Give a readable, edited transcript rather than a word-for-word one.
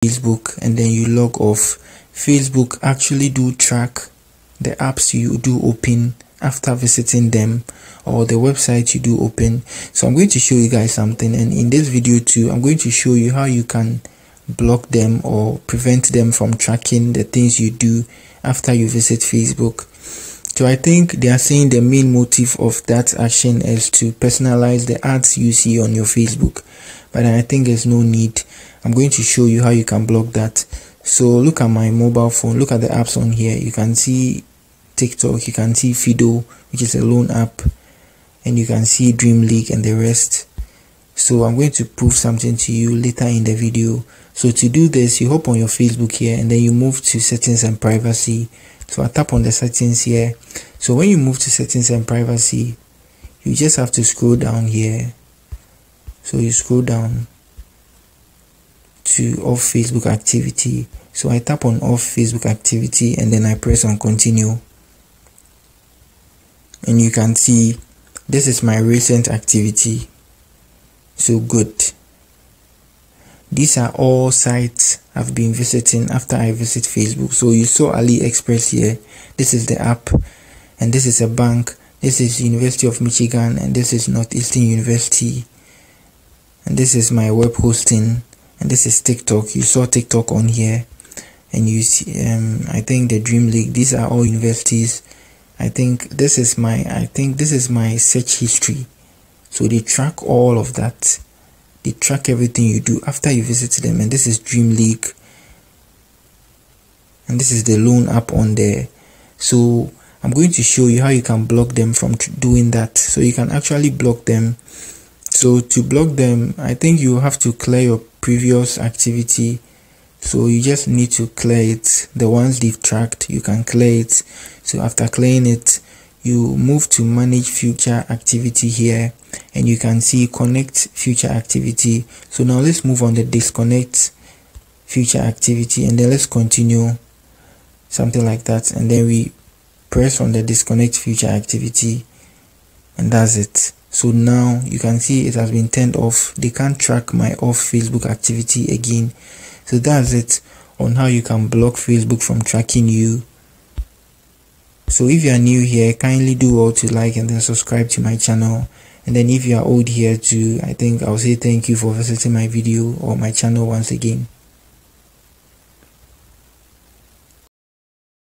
Facebook and then you log off, Facebook actually do track the apps you do open after visiting them or the website you do open. So I'm going to show you guys something, and in this video too I'm going to show you how you can block them or prevent them from tracking the things you do after you visit Facebook. So I think they are saying the main motive of that action is to personalize the ads you see on your Facebook, but I think there's no need. I'm going to show you how you can block that. So look at my mobile phone, look at the apps on here. You can see TikTok, you can see Fido, which is a loan app, and you can see Dream League and the rest. So I'm going to prove something to you later in the video. So to do this, you hop on your Facebook here and then you move to settings and privacy. So I tap on the settings here. So when you move to settings and privacy, you just have to scroll down here. So you scroll down to off Facebook activity. So I tap on off Facebook activity and then I press on continue. And you can see this is my recent activity. So good. These are all sites I've been visiting after I visit Facebook. So you saw AliExpress here. This is the app, and this is a bank. This is University of Michigan, and this is Northeastern University. And this is my web hosting, and this is TikTok. You saw TikTok on here, and you see I think the Dream League. These are all universities. I think this is my search history. So they track all of that. They track everything you do after you visit them. And this is Dream League, and this is the loan app on there. So I'm going to show you how you can block them from doing that. So you can actually block them. So to block them, I think you have to clear your previous activity. So you just need to clear it. The ones they've tracked, you can clear it. So after clearing it, you move to manage future activity here, and you can see connect future activity. So now let's move on the disconnect future activity, and then let's continue, something like that, and then we press on the disconnect future activity, and that's it. So now you can see it has been turned off. They can't track my off Facebook activity again. So that's it on how you can block Facebook from tracking you. So if you are new here, kindly do all to like and then subscribe to my channel. And then if you are old here too, I think I'll say thank you for visiting my video or my channel once again.